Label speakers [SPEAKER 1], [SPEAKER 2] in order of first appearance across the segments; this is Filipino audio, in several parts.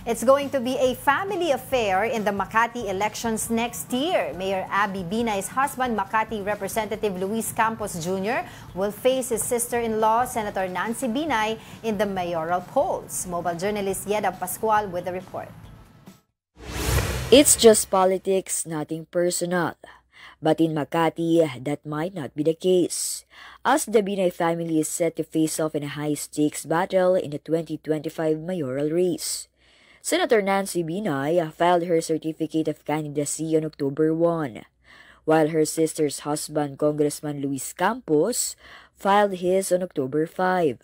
[SPEAKER 1] It's going to be a family affair in the Makati elections next year. Mayor Abby Binay's husband, Makati Representative Luis Campos Jr., will face his sister-in-law, Senator Nancy Binay, in the mayoral polls. Mobile journalist Yeda Pascual with the report.
[SPEAKER 2] It's just politics, nothing personal. But in Makati, that might not be the case, as the Binay family is set to face off in a high-stakes battle in the 2025 mayoral race. Senator Nancy Binay filed her certificate of candidacy on October 1, while her sister's husband, Congressman Luis Campos, filed his on October 5.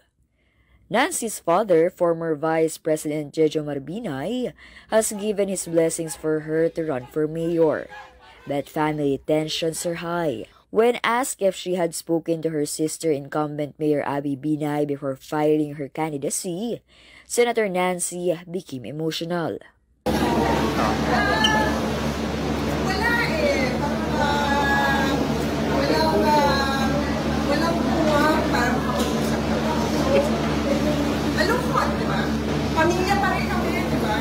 [SPEAKER 2] Nancy's father, former Vice President Jejomar Binay, has given his blessings for her to run for mayor. But family tensions are high. When asked if she had spoken to her sister, incumbent Mayor Abby Binay, before filing her candidacy, Senator Nancy became emotional.
[SPEAKER 3] Malungkot, di ba? Pamilya pa rin kami, di ba?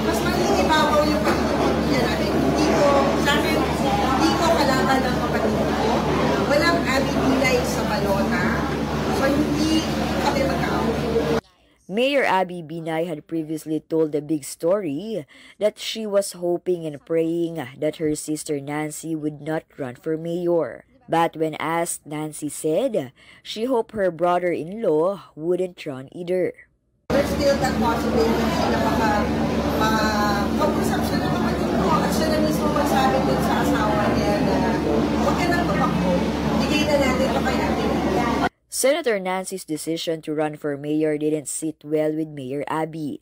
[SPEAKER 3] Mas mangingibabaw yung pamilya natin. Sa akin, hindi ko kalaban ng kapatid ko. Walang Abby Binay sa balota. So, hindi kami magkaaway.
[SPEAKER 2] Mayor Abby Binay had previously told the big story that she was hoping and praying that her sister Nancy would not run for mayor. But when asked, Nancy said she hoped her brother-in-law wouldn't run either.
[SPEAKER 3] There's still that possibility na mag-usap siya ng kapatid ko at siya na mismo magsabi dun sa asawa niya na huwag ka nang tumakbo, bigay na natin ito kay Ate Lila.
[SPEAKER 2] Senator Nancy's decision to run for mayor didn't sit well with Mayor Abby,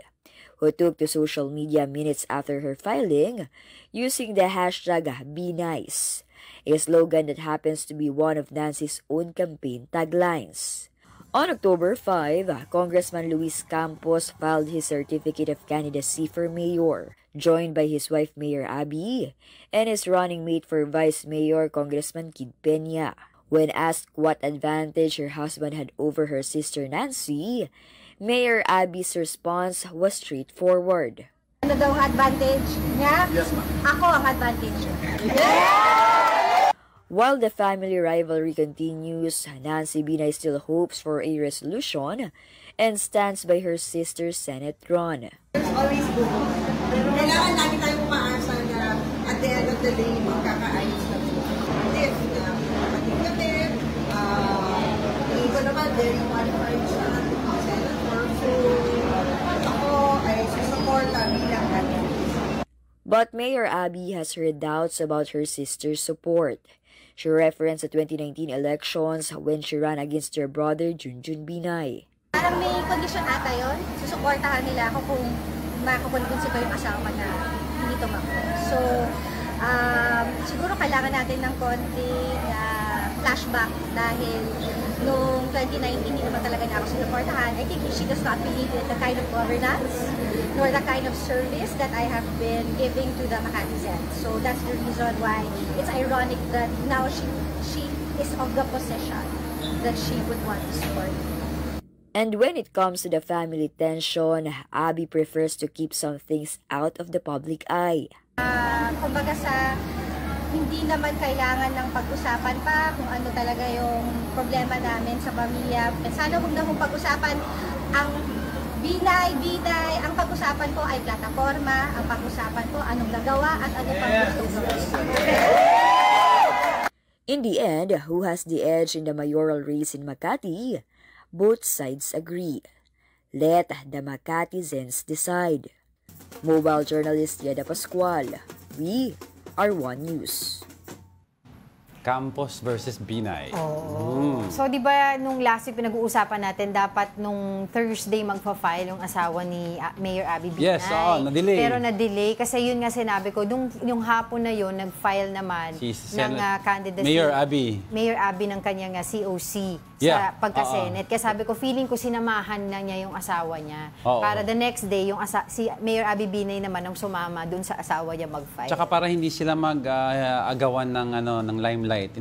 [SPEAKER 2] who took to social media minutes after her filing using the hashtag #BeNice, a slogan that happens to be one of Nancy's own campaign taglines. On October 5, Congressman Luis Campos filed his certificate of candidacy for mayor, joined by his wife Mayor Abby and his running mate for vice mayor, Congressman Kid Peña. When asked what advantage her husband had over her sister Nancy, Mayor Abby's response was straightforward.
[SPEAKER 4] Ano daw ang advantage niya?
[SPEAKER 3] Yes, ma'am.
[SPEAKER 4] Ako ang advantage.
[SPEAKER 2] While the family rivalry continues, Nancy Binay still hopes for a resolution and stands by her sister's Senate run.
[SPEAKER 3] It's always good. Kailangan lagi tayong umaasa na at the end of the day, magkakaayos na ito. If kapatid kami, hindi ko naman very qualified siya senator. So, ako ay susuporta bilang natin.
[SPEAKER 2] But Mayor Abby has her doubts about her sister's support. She referenced the 2019 elections when she ran against her brother, Junjun Binay.
[SPEAKER 4] Parang may kondisyon ata yun. Susuportahan nila ako kung makakonvince ko yung asawa na hindi tumakbo. So, siguro kailangan natin ng konting flashback dahil noong 2019 hindi naman talaga niya ako sinuportahan. I think she does not believe in the kind of governance nor the kind of service that I have been giving to the Makati Sen. So that's the reason why it's ironic that now she is of the position that she would want to support.
[SPEAKER 2] And when it comes to the family tension, Abby prefers to keep some things out of the public eye.
[SPEAKER 4] Kumbaga hindi naman kailangan ng pag-usapan pa kung ano talaga yung problema namin sa pamilya. Sana huwag na mong pag-usapan ang Binay, ang pag-usapan ko ay plataforma, ang pag-usapan ko anong nagawa at ano pang gusto ko.
[SPEAKER 2] In the end, who has the edge in the mayoral race in Makati? Both sides agree. Let the Makatizens decide. Mobile journalist Yeda Pascual. We are One News.
[SPEAKER 5] Campos versus Binay.
[SPEAKER 1] So, di ba, nung last week pinag-uusapan natin, dapat nung Thursday magpa-file yung asawa ni Mayor Abby Binay.
[SPEAKER 5] Yes, na-delay.
[SPEAKER 1] Pero na-delay kasi yun nga sinabi ko, yung hapon na yun, nag-file naman ng candidacy. Mayor Abby ng kanyang COC sa pagka-Senate. Kaya sabi ko, feeling ko sinamahan na niya yung asawa niya. Para the next day, si Mayor Abby Binay naman ang sumama dun sa asawa niya mag-file.
[SPEAKER 5] Tsaka para hindi sila mag-agawan ng limelight limelight.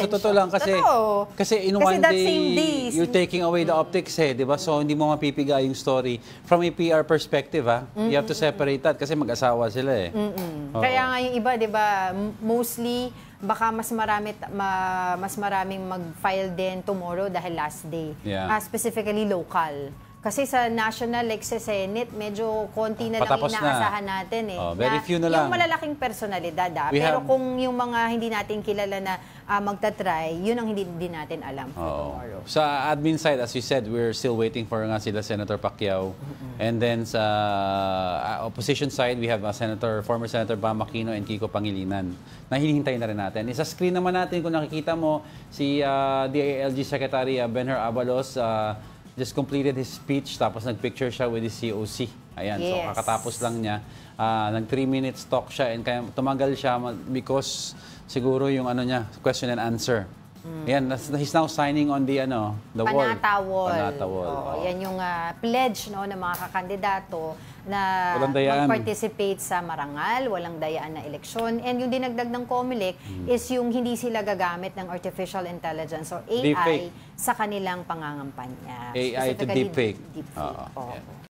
[SPEAKER 5] Sa totoo lang kasi
[SPEAKER 1] Totoo.
[SPEAKER 5] kasi in
[SPEAKER 1] Kasi
[SPEAKER 5] one
[SPEAKER 1] that
[SPEAKER 5] day
[SPEAKER 1] same day,
[SPEAKER 5] you're taking away the optics di ba? So hindi mo mapipiga yung story from a PR perspective You have to separate that kasi mag-asawa sila Oo.
[SPEAKER 1] Kaya nga yung iba, 'di ba, mostly baka mas maraming mag-file din tomorrow dahil last day.
[SPEAKER 5] Yeah.
[SPEAKER 1] Specifically local. Kasi sa national, like sa Senate, medyo konti na lang
[SPEAKER 5] Patapos na.
[SPEAKER 1] inaasahan natin
[SPEAKER 5] very few na lang.
[SPEAKER 1] Yung malalaking personalidad Pero kung yung mga hindi natin kilala na magta-try, yun ang hindi din natin alam for tomorrow.
[SPEAKER 5] Sa admin side, as you said, we're still waiting for nga sila Senator Pacquiao. And then sa opposition side, we have former Senator Bam Aquino and Kiko Pangilinan na hinihintay na rin natin. Isa screen naman natin kung nakikita mo si DILG Secretary Benher Abalos just completed his speech tapos nagpicture siya with his COC. Ayan, so
[SPEAKER 1] Yes.
[SPEAKER 5] kakatapos lang niya. Nag 3 minutes talk siya and kaya tumagal siya because siguro yung question and answer. Ayan, he's now signing on the wall.
[SPEAKER 1] Panatawol. Yan yung pledge ng mga kakandidato na
[SPEAKER 5] Walang dayaan.
[SPEAKER 1] mag-participate sa marangal, walang dayaan na eleksyon. And yung dinagdag ng COMELEC is yung hindi sila gagamit ng artificial intelligence or AI
[SPEAKER 5] Deepfake.
[SPEAKER 1] sa kanilang pangangampanya.
[SPEAKER 5] AI to
[SPEAKER 1] Specifically,
[SPEAKER 5] deepfake.
[SPEAKER 1] Deepfake.
[SPEAKER 5] Oo.
[SPEAKER 1] Oo.
[SPEAKER 5] Yeah.